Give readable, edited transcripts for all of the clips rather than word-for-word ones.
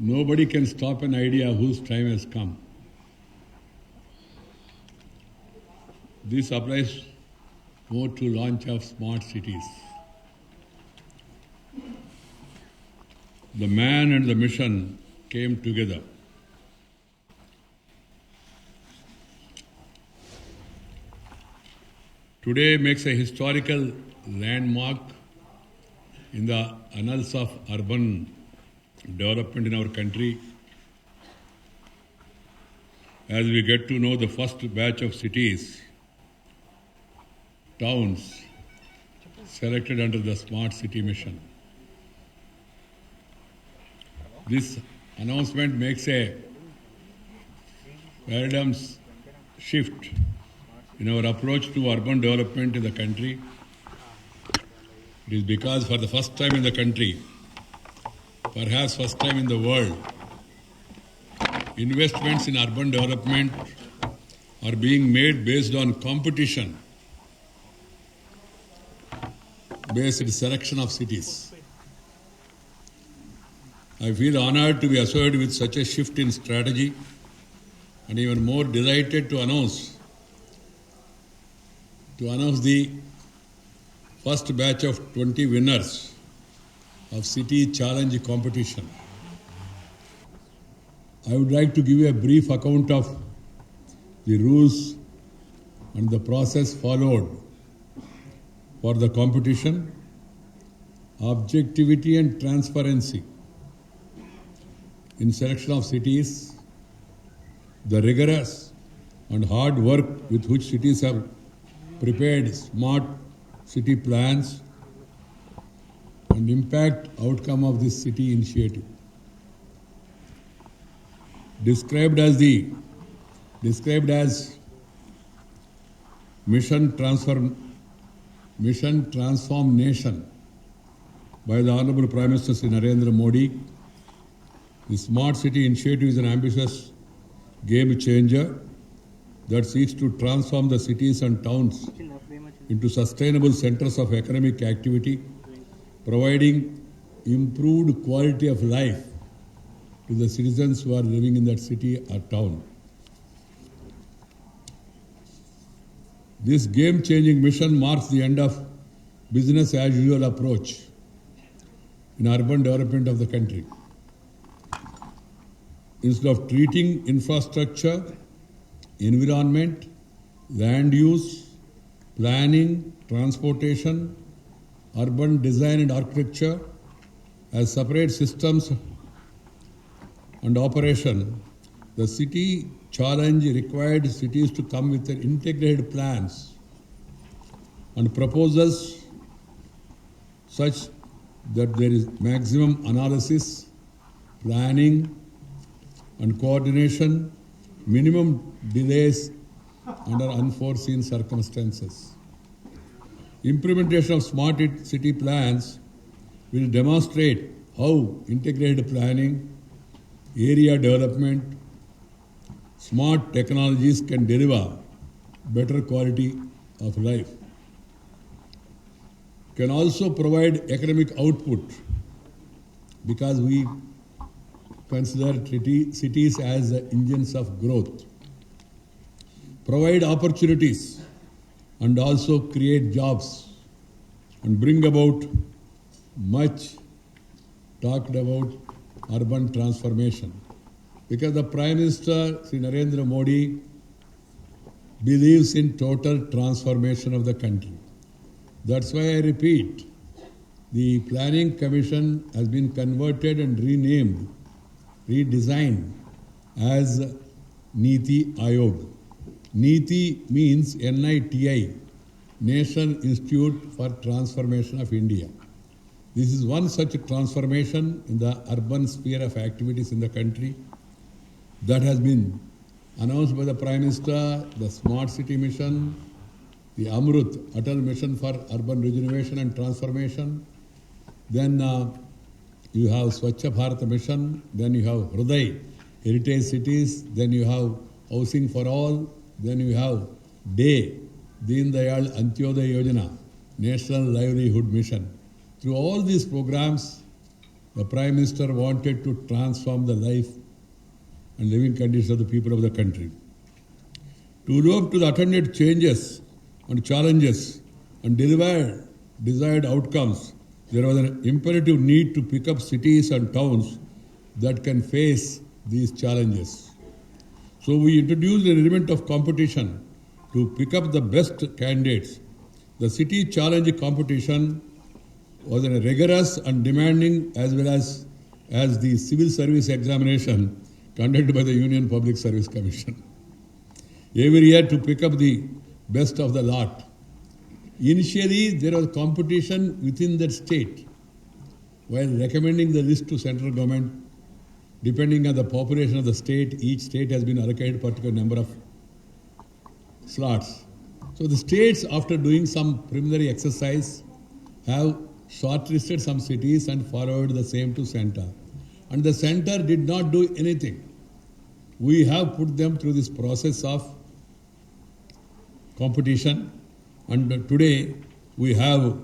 Nobody can stop an idea whose time has come. This applies more to launch of smart cities. The man and the mission came together. Today makes a historical landmark in the annals of urban development in our country as we get to know the first batch of cities, towns selected under the Smart City Mission. This announcement makes a paradigm shift in our approach to urban development in the country. It is because for the first time in the country, perhaps first time in the world, investments in urban development are being made based on competition, based selection of cities. I feel honored to be associated with such a shift in strategy and even more delighted to announce the first batch of 20 winners of City Challenge competition. I would like to give you a brief account of the rules and the process followed for the competition, objectivity and transparency in selection of cities, the rigorous and hard work with which cities have prepared smart city plans, and impact outcome of this city initiative. Described as mission transform nation by the Honorable Prime Minister Sri Narendra Modi. The Smart City Initiative is an ambitious game changer that seeks to transform the cities and towns into sustainable centers of economic activity, providing improved quality of life to the citizens who are living in that city or town. This game-changing mission marks the end of business as usual approach in urban development of the country. Instead of treating infrastructure, environment, land use, planning, transportation, urban design and architecture as separate systems and operation, the city challenge required cities to come with their integrated plans and proposals such that there is maximum analysis, planning and coordination, minimum delays under unforeseen circumstances. Implementation of smart city plans will demonstrate how integrated planning, area development, smart technologies can deliver better quality of life. Can also provide economic output because we consider cities as the engines of growth. Provide opportunities and also create jobs and bring about much talked about urban transformation. Because the Prime Minister, Sri Narendra Modi, believes in total transformation of the country. That's why I repeat, the Planning Commission has been converted and renamed, redesigned as Niti Aayog. Niti means NITI, National Institute for Transformation of India. This is one such transformation in the urban sphere of activities in the country that has been announced by the Prime Minister, the Smart City Mission, the Amrut Atal Mission for Urban Regeneration and Transformation. Then you have Swachh Bharat Mission, then you have Hriday, Heritage Cities, then you have Housing for All, then you have DAY, Deen Dayal Antyodaya Yojana, National Livelihood Mission. Through all these programs, The Prime Minister wanted to transform the life and living conditions of the people of the country. To live up to the attended changes and challenges and deliver desired outcomes, there was an imperative need to pick up cities and towns that can face these challenges. So we introduced an element of competition to pick up the best candidates. The city challenge competition was a rigorous and demanding as well as the civil service examination conducted by the Union Public Service Commission. Every year to pick up the best of the lot. Initially, there was competition within that state. While recommending the list to central government, depending on the population of the state, each state has been allocated a particular number of slots. So the states, after doing some preliminary exercise, have shortlisted some cities and forwarded the same to center. And the center did not do anything. We have put them through this process of competition, and today we have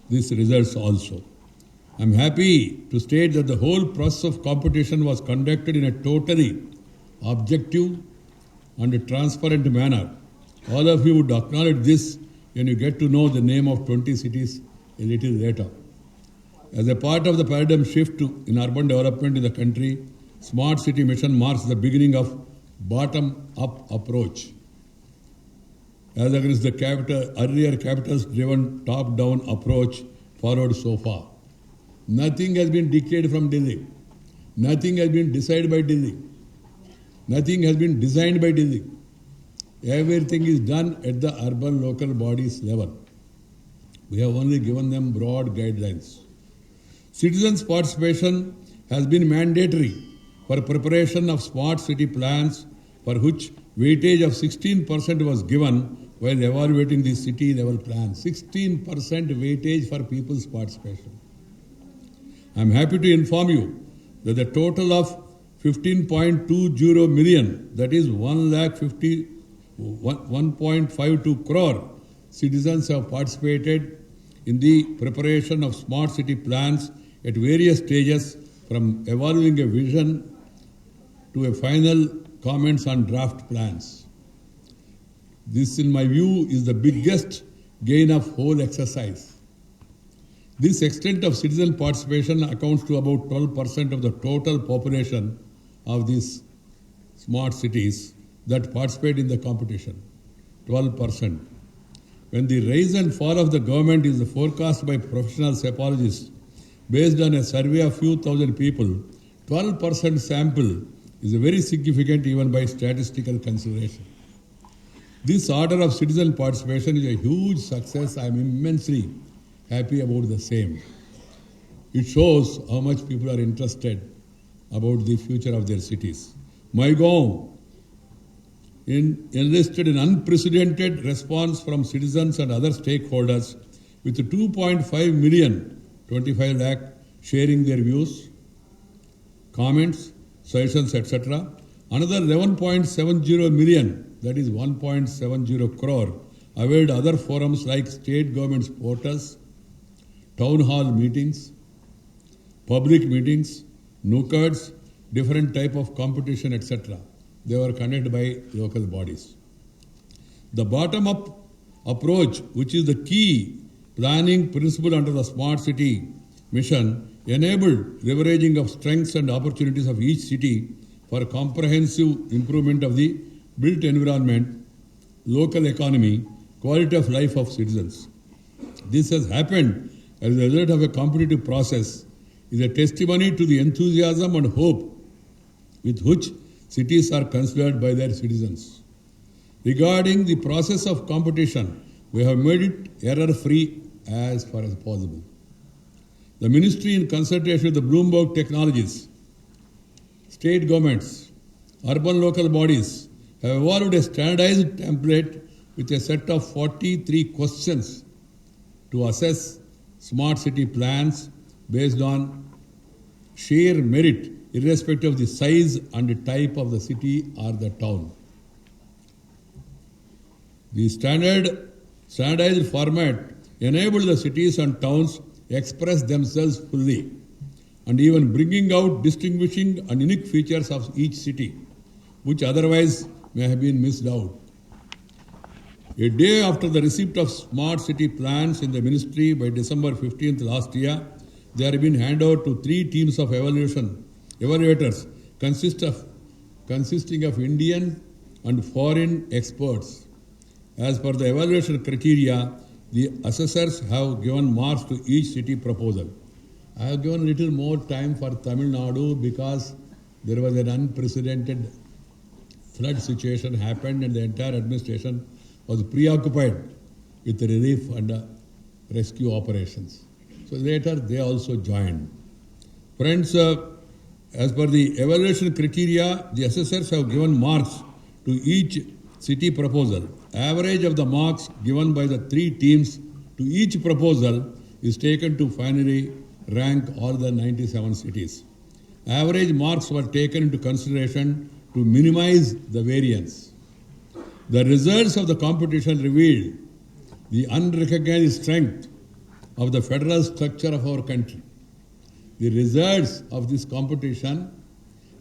these results also. I'm happy to state that the whole process of competition was conducted in a totally objective and a transparent manner. All of you would acknowledge this when you get to know the name of 20 cities a little later. As a part of the paradigm shift in urban development in the country, Smart City Mission marks the beginning of bottom-up approach, as against the earlier capitals-driven top-down approach followed so far. Nothing has been dictated from Delhi. Nothing has been decided by Delhi. Nothing has been designed by Delhi. Everything is done at the urban local bodies level. We have only given them broad guidelines. Citizens' participation has been mandatory for preparation of smart city plans, for which weightage of 16% was given while evaluating the city level plan. 16% weightage for people's participation. I am happy to inform you that the total of 15.20 million, that is 1.52 crore citizens have participated in the preparation of smart city plans at various stages, from evolving a vision to a final comments on draft plans. This, in my view, is the biggest gain of whole exercise. This extent of citizen participation accounts to about 12% of the total population of these smart cities that participate in the competition. 12%. When the rise and fall of the government is forecast by professional psychologists based on a survey of few thousand people, 12% sample is very significant even by statistical consideration. This order of citizen participation is a huge success. I am immensely happy about the same. It shows how much people are interested about the future of their cities. MyGov enlisted an unprecedented response from citizens and other stakeholders, with 2.5 million, 25 lakh, sharing their views, comments, suggestions, etc. Another 11.70 million, that is 1.70 crore, availed other forums like state government's portals, town hall meetings, public meetings, nookards, different type of competition, etc. They were conducted by local bodies. The bottom-up approach, which is the key planning principle under the Smart City Mission, enabled leveraging of strengths and opportunities of each city for comprehensive improvement of the built environment, local economy, quality of life of citizens. This has happened as a result of a competitive process, is a testimony to the enthusiasm and hope with which cities are considered by their citizens. Regarding the process of competition, we have made it error-free as far as possible. The ministry, in consultation with the Bloomberg Technologies, state governments, urban local bodies, have evolved a standardized template with a set of 43 questions to assess smart city plans based on sheer merit, irrespective of the size and the type of the city or the town. The standardized format enabled the cities and towns express themselves fully and even bringing out distinguishing and unique features of each city, which otherwise may have been missed out. A day after the receipt of smart city plans in the ministry by December 15th last year, they are being handed over to 3 teams of evaluators consisting of Indian and foreign experts. As per the evaluation criteria, the assessors have given marks to each city proposal. I have given a little more time for Tamil Nadu because there was an unprecedented flood situation happened and the entire administration was preoccupied with relief and rescue operations. So later they also joined. Friends, as per the evaluation criteria, the assessors have given marks to each city proposal. Average of the marks given by the 3 teams to each proposal is taken to finally rank all the 97 cities. Average marks were taken into consideration to minimize the variance. The results of the competition revealed the unrecognized strength of the federal structure of our country. The results of this competition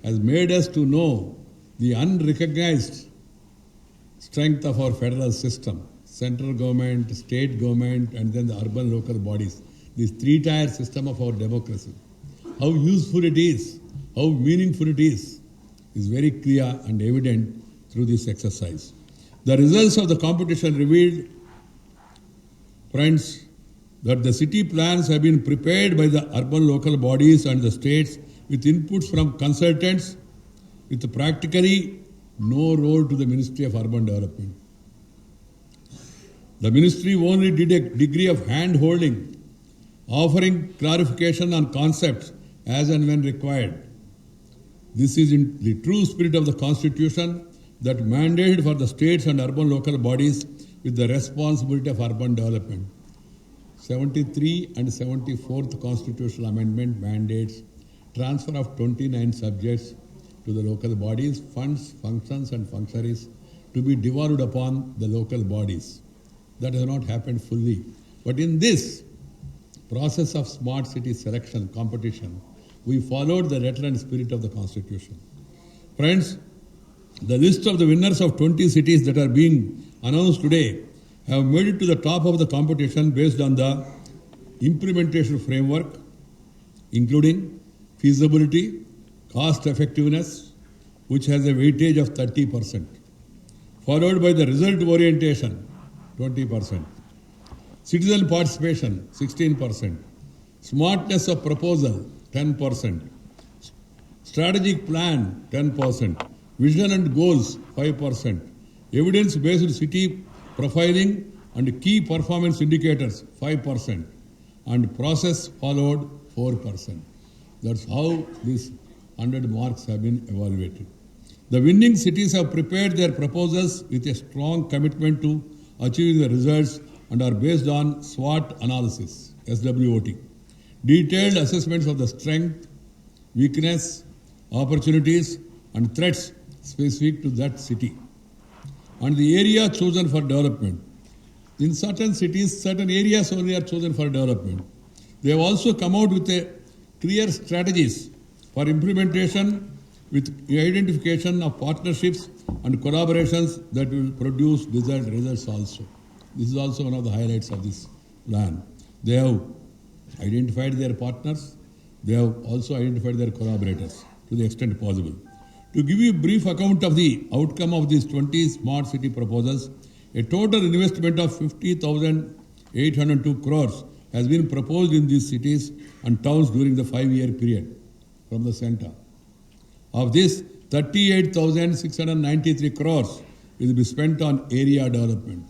has made us to know the unrecognized strength of our federal system, central government, state government, and then the urban local bodies. This 3-tier system of our democracy. How useful it is, how meaningful it is very clear and evident through this exercise. The results of the competition revealed, friends, that the city plans have been prepared by the urban local bodies and the states with inputs from consultants with practically no role to the Ministry of Urban Development. The ministry only did a degree of hand-holding, offering clarification on concepts as and when required. This is in the true spirit of the Constitution that mandated for the states and urban local bodies with the responsibility of urban development. 73 and 74th Constitutional Amendment mandates transfer of 29 subjects to the local bodies, funds, functions and functionaries to be devolved upon the local bodies. That has not happened fully. But in this process of smart city selection competition, we followed the letter and spirit of the Constitution. Friends, the list of the winners of 20 cities that are being announced today have made it to the top of the competition based on the implementation framework, including feasibility, cost effectiveness, which has a weightage of 30%, followed by the result orientation, 20%, citizen participation, 16%, smartness of proposal, 10%, strategic plan, 10%, vision and goals, 5%, evidence-based city profiling and key performance indicators, 5%, and process followed, 4%. That's how these 100 marks have been evaluated. The winning cities have prepared their proposals with a strong commitment to achieving the results and are based on SWOT analysis, SWOT, detailed assessments of the strength, weakness, opportunities, and threats specific to that city, and the area chosen for development. In certain cities, certain areas only are chosen for development. They have also come out with a clear strategies for implementation with identification of partnerships and collaborations that will produce desired results also. This is also one of the highlights of this plan. They have identified their partners. They have also identified their collaborators to the extent possible. To give you a brief account of the outcome of these 20 smart city proposals, a total investment of 50,802 crores has been proposed in these cities and towns during the 5-year period from the center. Of this, 38,693 crores will be spent on area development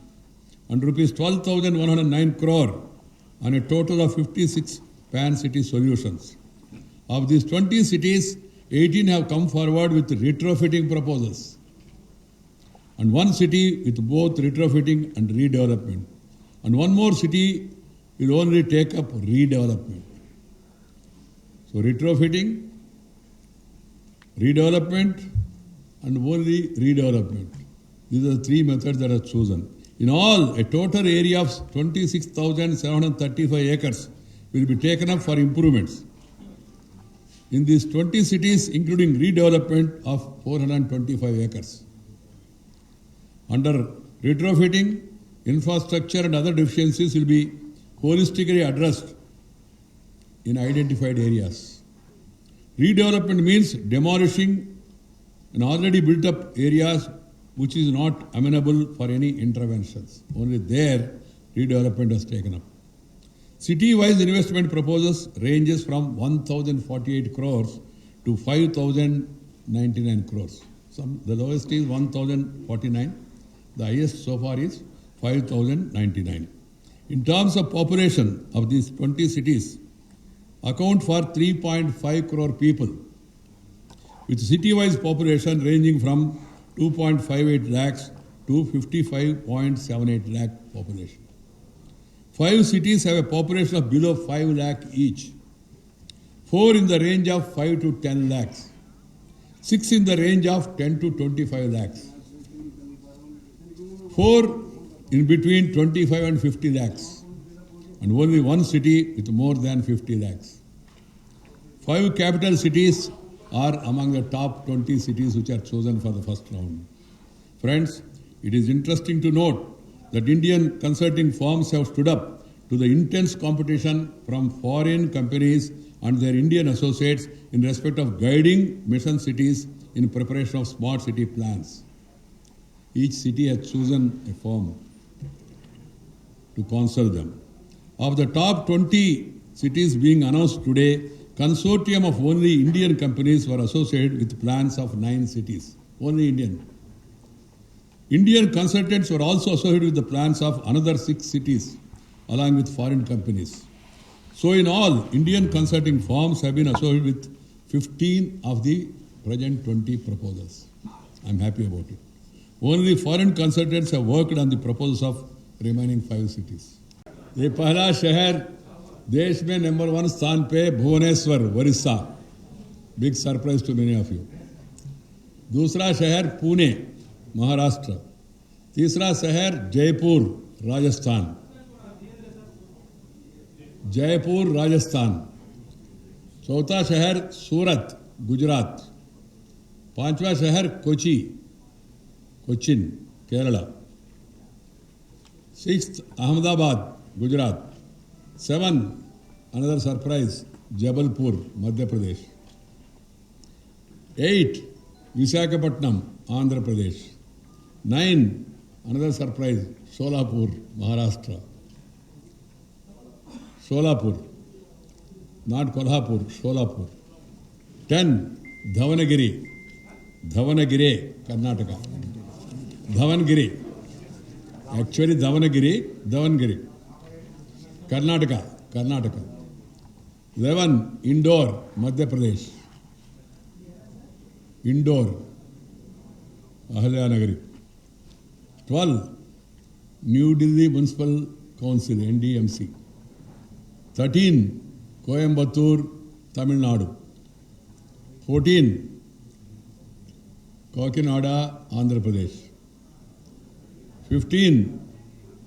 and rupees 12,109 crore on a total of 56 pan-city solutions. Of these 20 cities, 18 have come forward with retrofitting proposals, and 1 city with both retrofitting and redevelopment, and 1 more city will only take up redevelopment. So retrofitting, redevelopment, and only redevelopment. These are the 3 methods that are chosen. In all, a total area of 26,735 acres will be taken up for improvements. in these 20 cities, including redevelopment of 425 acres. Under retrofitting, infrastructure and other deficiencies will be holistically addressed in identified areas. Redevelopment means demolishing an already built up areas which is not amenable for any interventions. Only there redevelopment is taken up. City-wise investment proposals ranges from 1,048 crores to 5,099 crores. The lowest is 1,049. The highest so far is 5,099. In terms of population of these 20 cities, account for 3.5 crore people, with city-wise population ranging from 2.58 lakhs to 55.78 lakh population. 5 cities have a population of below 5 lakh each. 4 in the range of 5 to 10 lakhs. 6 in the range of 10 to 25 lakhs. 4 in between 25 and 50 lakhs. And only 1 city with more than 50 lakhs. 5 capital cities are among the top 20 cities which are chosen for the first round. Friends, it is interesting to note that Indian consulting firms have stood up to the intense competition from foreign companies and their Indian associates in respect of guiding mission cities in preparation of smart city plans. Each city has chosen a firm to consult them. Of the top 20 cities being announced today, consortium of only Indian companies were associated with plans of 9 cities. Only Indian. Indian consultants were also associated with the plans of another 6 cities, along with foreign companies. So in all, Indian consulting firms have been associated with 15 of the present 20 proposals. I'm happy about it. Only foreign consultants have worked on the proposals of remaining 5 cities. ये पहला शहर देश में number 1 स्थान पे Bhubaneswar, Odisha. Big surprise to many of you. दूसरा शहर पुणे, महाराष्ट्र. तीसरा शहर जयपुर, राजस्थान. जयपुर, राजस्थान. चौथा शहर सूरत, गुजरात. 5वां शहर Kochi, Cochin, Kerala. 6th, Ahmedabad, Gujarat. 7, another surprise, Jabalpur, Madhya Pradesh. 8, Visakhapatnam, Andhra Pradesh. 9, another surprise, Solapur, Maharashtra. Solapur, not Kolhapur, Solapur. 10, Dhavanagiri, Karnataka. Davangere. Actually, Davangere. Karnataka. 11, Indore, Madhya Pradesh. Indore, Ahilyanagari. 12, New Delhi Municipal Council, NDMC. 13, Coimbatore, Tamil Nadu. 14, Kakinada, Andhra Pradesh. 15,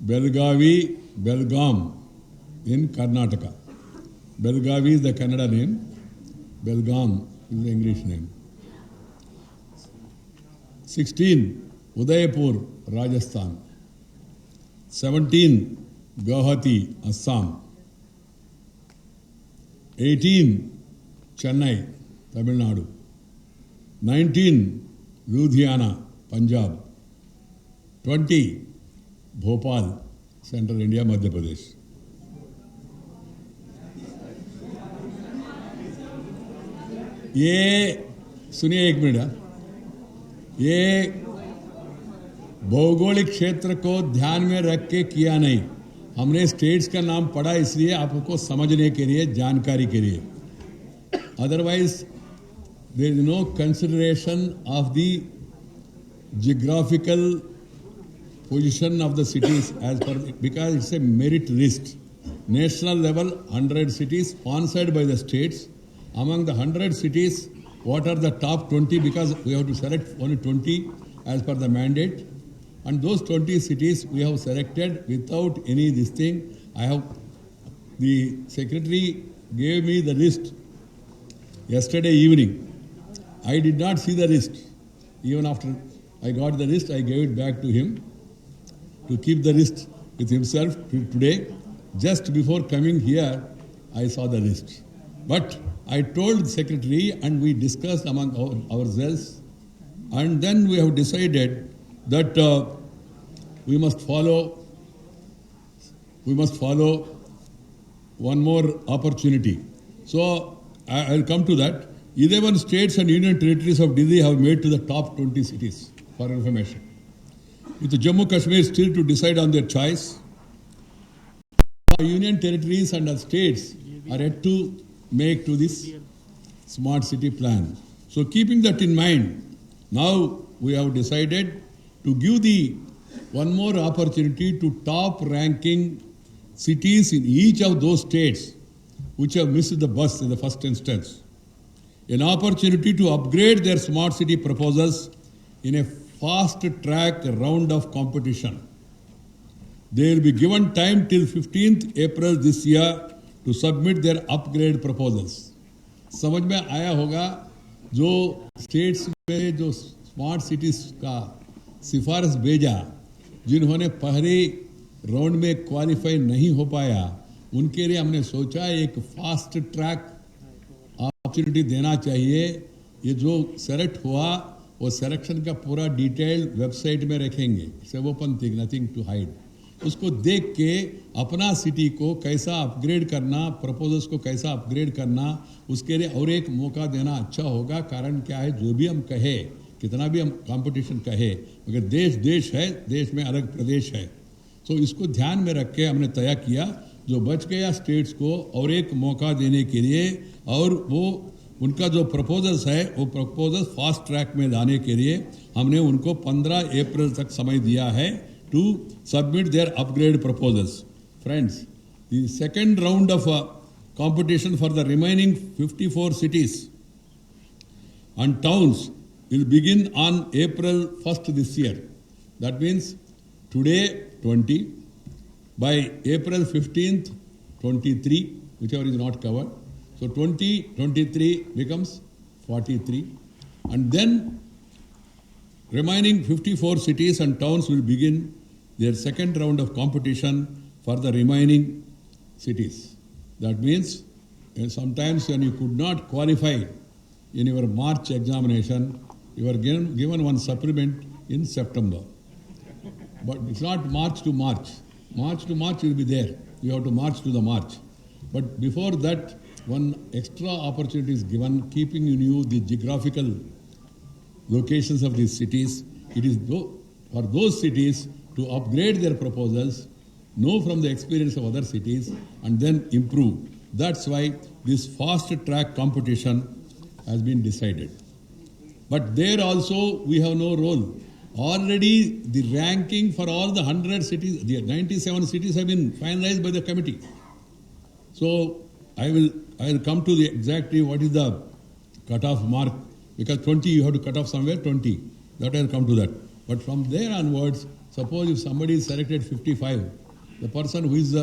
Belgaum in Karnataka. Belgavi is the Kannada name. Belgaum is the English name. 16, Udaipur, Rajasthan. 17, Guwahati, Assam. 18, Chennai, Tamil Nadu. 19, Ludhiana, Punjab. 20, Bhopal, Central India, Madhya Pradesh. ये सुनिए एक minute, ये भौगोलिक क्षेत्र को ध्यान में रख के किया नहीं. हमने स्टेट्स का नाम पढ़ा इसलिए आपको समझने के लिए, जानकारी के लिए. Otherwise there is no consideration of the geographical position of the cities as per, because it's a merit list. National level 100 cities sponsored by the states. Among the 100 cities, what are the top 20? Because we have to select only 20 as per the mandate. And those 20 cities we have selected without any this thing. The secretary gave me the list yesterday evening. I did not see the list. Even after I got the list, I gave it back to him to keep the list with himself today. Just before coming here, I saw the list. But I told the secretary and we discussed among ourselves, and then we have decided that we must follow one more opportunity. So I'll come to that. 11 states and union territories of Delhi have made to the top 20 cities, for information. With Jammu Kashmir still to decide on their choice, the union territories and the states are yet to make to this smart city plan. So keeping that in mind, now we have decided to give the one more opportunity to top ranking cities in each of those states which have missed the bus in the first instance. An opportunity to upgrade their smart city proposals in a fast track round of competition. They will be given time till 15th April this year to submit their upgrade proposals. समझ में आया होगा जो states में जो smart cities का सिफारिश भेजा, जिन्होंने पहले राउंड में क्वालिफाई नहीं हो पाया, उनके लिए हमने सोचा एक फास्ट ट्रैक अपॉर्चुनिटी देना चाहिए. ये जो सेलेक्ट हुआ वो सिलेक्शन का पूरा डिटेल वेबसाइट में रखेंगे. It's open thing, nothing to hide. उसको देख के अपना सिटी को कैसा अपग्रेड करना, प्रपोजल्स को कैसा अपग्रेड करना, उसके लिए और एक मौका देना अच्छा होगा. कारण क्या है, जो भी हम कहे, कितना भी हम कंपटीशन कहे, मगर देश देश है, देश में अलग प्रदेश है. तो इसको ध्यान में रख के हमने तय किया जो बच गया स्टेट्स को और एक मौका देने के लिए, और वो उनका जो प्रपोजल्स है वो प्रपोजल्स फास्ट ट्रैक में लाने के लिए हमने उनको 15 अप्रैल तक समय दिया है to submit their upgrade proposals. Friends, the second round of competition for the remaining 54 cities and towns will begin on April 1st this year. That means today 20, by April 15th 23, whichever is not covered. So 23 becomes 43, and then remaining 54 cities and towns will begin their second round of competition for the remaining cities. That means sometimes when you could not qualify in your March examination, you are given one supplement in September. But it's not March to March. March to March you will be there. You have to march to the March. But before that, one extra opportunity is given, keeping in view the geographical locations of these cities. It is for those cities to upgrade their proposals, know from the experience of other cities, and then improve. That's why this fast track competition has been decided. But there also we have no role. Already the ranking for all the 100 cities, the 97 cities have been finalized by the committee. So I will come to the exactly what is the cutoff mark, because 20 you have to cut off somewhere, 20. That I will come to that. But from there onwards, suppose if somebody is selected 55, the person who is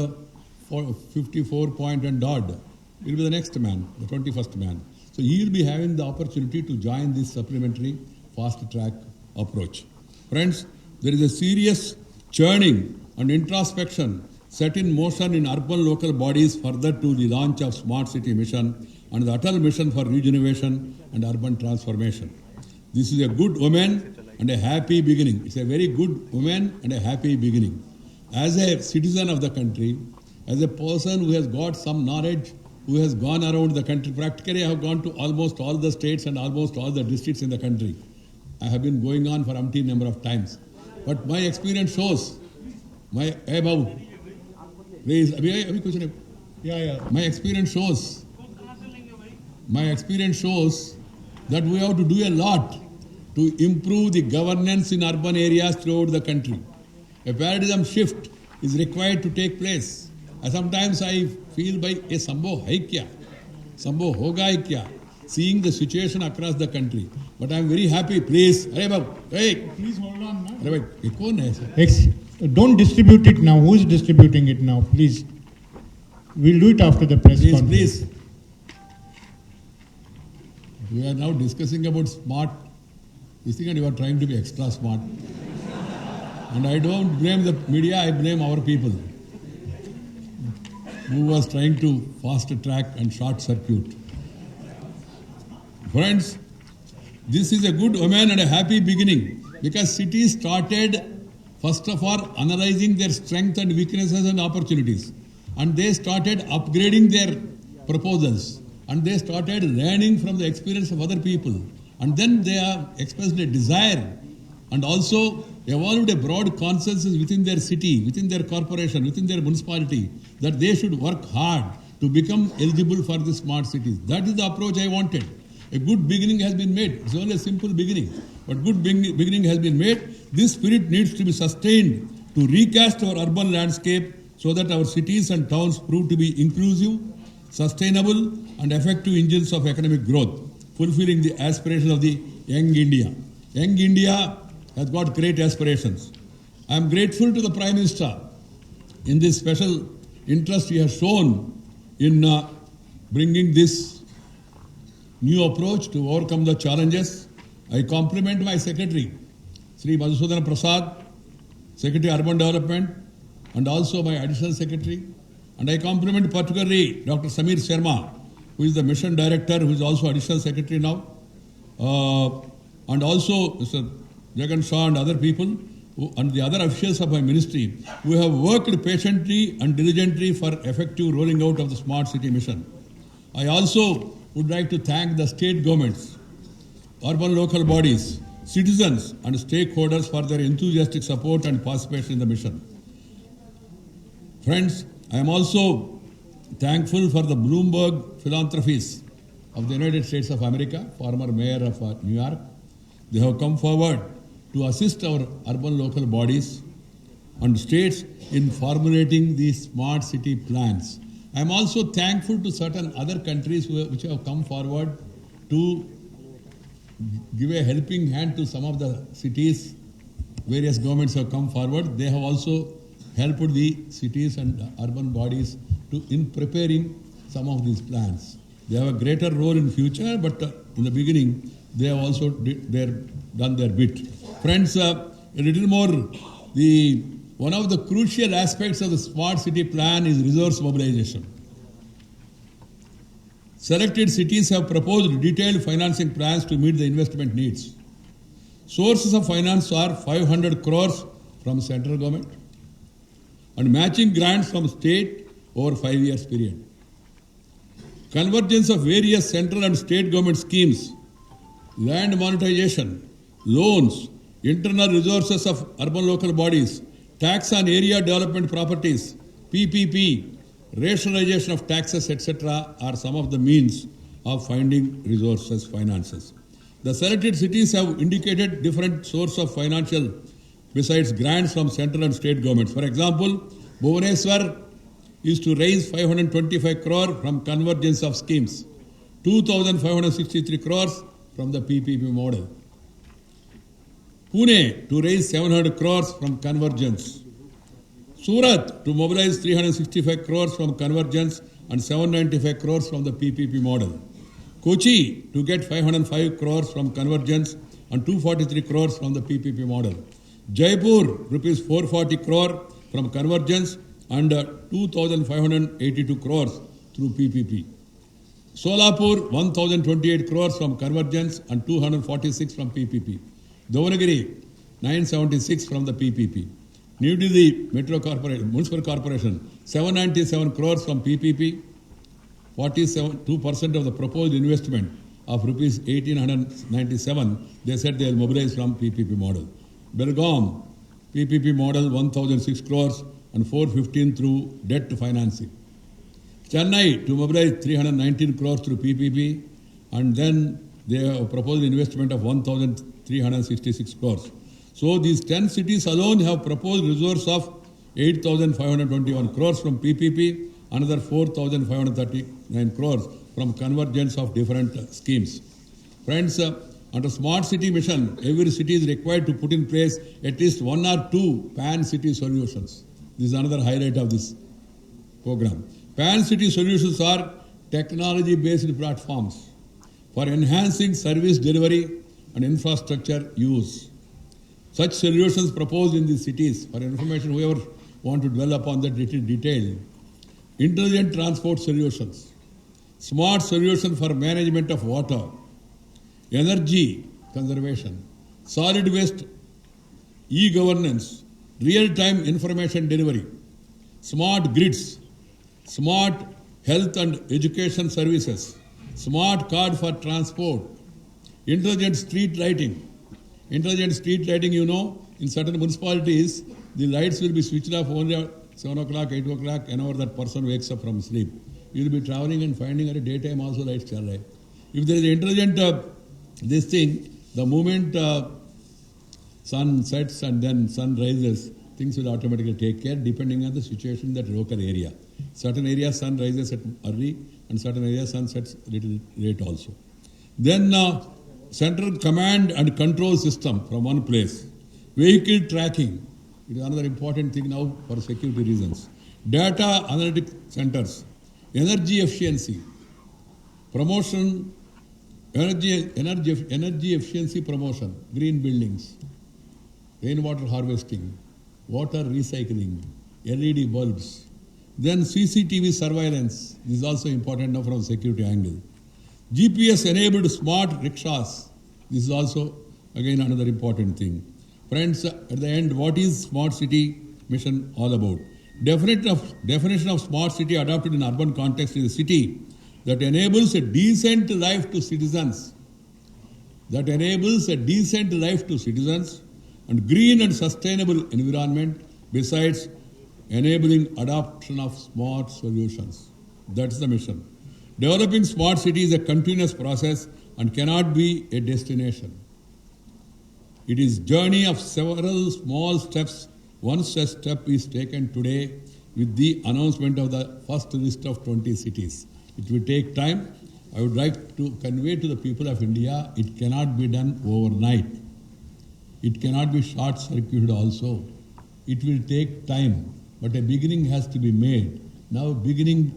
54 point and odd will be the next man, the 21st man. So he will be having the opportunity to join this supplementary fast track approach. Friends, there is a serious churning and introspection set in motion in urban local bodies further to the launch of Smart City Mission and the Atal Mission for Regeneration and Urban Transformation. This is a good omen and a happy beginning. It's a very good omen and a happy beginning. As a citizen of the country, as a person who has got some knowledge, who has gone around the country, practically I have gone to almost all the states and almost all the districts in the country. I have been going on for umpteen number of times. But my experience shows, my experience shows that we have to do a lot to improve the governance in urban areas throughout the country. A paradigm shift is required to take place. Sometimes I feel by a sambho hai kya? Sambho hoga hai kya? Seeing the situation across the country. But I am very happy, please. Hey, please hold on. Don't distribute it now. Who is distributing it now? Please. We'll do it after the press conference. Please. We are now discussing about smart this thing, and you are trying to be extra smart. And I don't blame the media, I blame our people who was trying to fast track and short circuit. Friends, this is a good omen and a happy beginning because cities started, first of all, analyzing their strengths and weaknesses and opportunities. And they started upgrading their proposals. And they started learning from the experience of other people. And then they have expressed a desire and also evolved a broad consensus within their city, within their corporation, within their municipality, that they should work hard to become eligible for the smart cities. That is the approach I wanted. A good beginning has been made. It's only a simple beginning, but good beginning has been made. This spirit needs to be sustained to recast our urban landscape so that our cities and towns prove to be inclusive, sustainable, and effective engines of economic growth, fulfilling the aspirations of the young India. Young India has got great aspirations. I am grateful to the Prime Minister in this special interest he has shown in bringing this new approach to overcome the challenges. I compliment my secretary, Sri Madhusudana Prasad, Secretary Urban Development, and also my additional secretary. And I compliment particularly Dr. Samir Sharma, who is the mission director, who is also additional secretary now, and also Mr. Jagan Shah and other people, and the other officials of my ministry, who have worked patiently and diligently for effective rolling out of the Smart City Mission. I also would like to thank the state governments, urban local bodies, citizens and stakeholders for their enthusiastic support and participation in the mission. Friends, I am also thankful for the Bloomberg philanthropies of the United States of America, former mayor of New York. They have come forward to assist our urban local bodies and states in formulating these smart city plans. I am also thankful to certain other countries which have come forward to give a helping hand to some of the cities. Various governments have come forward. They have also helped the cities and urban bodies in preparing some of these plans. They have a greater role in future, but in the beginning, they have also done their bit. Friends, a little more, one of the crucial aspects of the smart city plan is resource mobilization. Selected cities have proposed detailed financing plans to meet the investment needs. Sources of finance are 500 crores from central government and matching grants from state over 5 years period. Convergence of various central and state government schemes, land monetization, loans, internal resources of urban local bodies, tax on area development properties, PPP, rationalization of taxes, etc. are some of the means of finding resources, finances. The selected cities have indicated different sources of financial besides grants from central and state governments. For example, Bhubaneswar is to raise 525 crore from convergence of schemes, 2,563 crores from the PPP model. Pune to raise 700 crores from convergence. Surat to mobilize 365 crores from convergence and 795 crores from the PPP model. Kochi to get 505 crores from convergence and 243 crores from the PPP model. Jaipur rupees 440 crore from convergence and 2,582 crores through PPP. Solapur 1,028 crores from convergence and 246 from PPP. Davanagiri 976 from the PPP. New Delhi Metro Corporation, Municipal Corporation 797 crores from PPP. 2% of the proposed investment of rupees 1,897, they said they will mobilize from PPP model. Belgaum, PPP model 1,006 crores and 415 through debt financing. Chennai to mobilize 319 crores through PPP, and then they have proposed investment of 1,366 crores. So these 10 cities alone have proposed resource of 8,521 crores from PPP, another 4,539 crores from convergence of different schemes. Friends, under Smart City Mission, every city is required to put in place at least 1 or 2 pan-city solutions. This is another highlight of this program. Pan-city solutions are technology-based platforms, for enhancing service delivery and infrastructure use. Such solutions proposed in these cities, for information, whoever want to dwell upon that little detail, intelligent transport solutions, smart solution for management of water, energy conservation, solid waste, e-governance, real-time information delivery, smart grids, smart health and education services, smart card for transport, intelligent street lighting. Intelligent street lighting, you know, in certain municipalities, the lights will be switched off only at 7 o'clock, 8 o'clock, whenever that person wakes up from sleep. You will be traveling and finding at a daytime also lights chal rahe. If there is intelligent this thing, the moment sun sets and then sun rises, things will automatically take care depending on the situation in that local area. Certain areas sun rises at early and certain areas sun sets little late also. Then central command and control system from one place. Vehicle tracking, it is another important thing now for security reasons. Data analytic centers, energy efficiency, promotion, energy efficiency promotion, green buildings, rainwater harvesting, water recycling, LED bulbs. Then CCTV surveillance, this is also important now from security angle. GPS enabled smart rickshaws, this is also again another important thing. Friends, at the end, what is smart city mission all about? Definition of smart city adopted in urban context is a city that enables a decent life to citizens. That enables a decent life to citizens and green and sustainable environment, besides enabling adoption of smart solutions. That's the mission. Developing smart city is a continuous process and cannot be a destination. It is journey of several small steps. Once a step is taken today with the announcement of the first list of 20 cities. It will take time. I would like to convey to the people of India, it cannot be done overnight. It cannot be short-circuited also. It will take time, but a beginning has to be made. Now beginning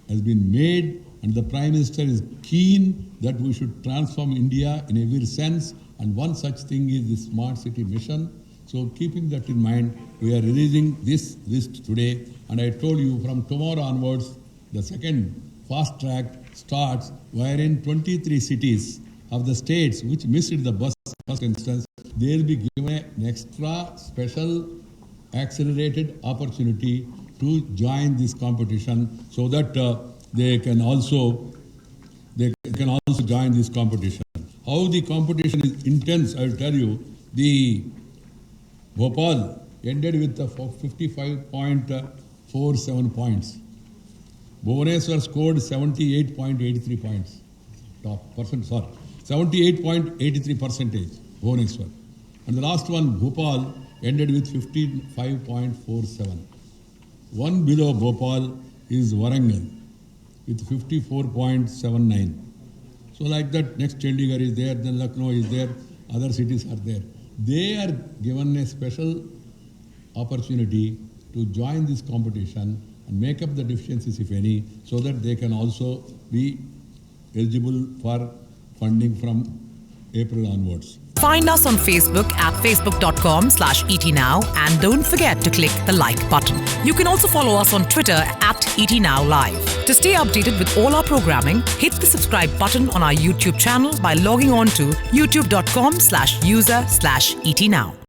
has been made and the Prime Minister is keen that we should transform India in every sense, and one such thing is the Smart City Mission. So keeping that in mind, we are releasing this list today, and I told you from tomorrow onwards, the second fast track starts, wherein 23 cities of the states which missed the bus first instance, they will be given an extra special accelerated opportunity to join this competition so that they can also join this competition. How the competition is intense, I will tell you. The Bhopal ended with 55.47 points. Bhubaneswar scored 78.83 points. 78.83 percentage, Bhubaneswar. And the last one, Bhopal, ended with 55.47. One below Bhopal is Warangal with 54.79. So like that, next Chandigarh is there, then Lucknow is there, other cities are there. They are given a special opportunity to join this competition and make up the deficiencies, if any, so that they can also be eligible for funding from April onwards. Find us on Facebook at facebook.com/ETNow and don't forget to click the like button. You can also follow us on Twitter at ETNowLive. To stay updated with all our programming, hit the subscribe button on our YouTube channel by logging on to youtube.com/user/ETNow.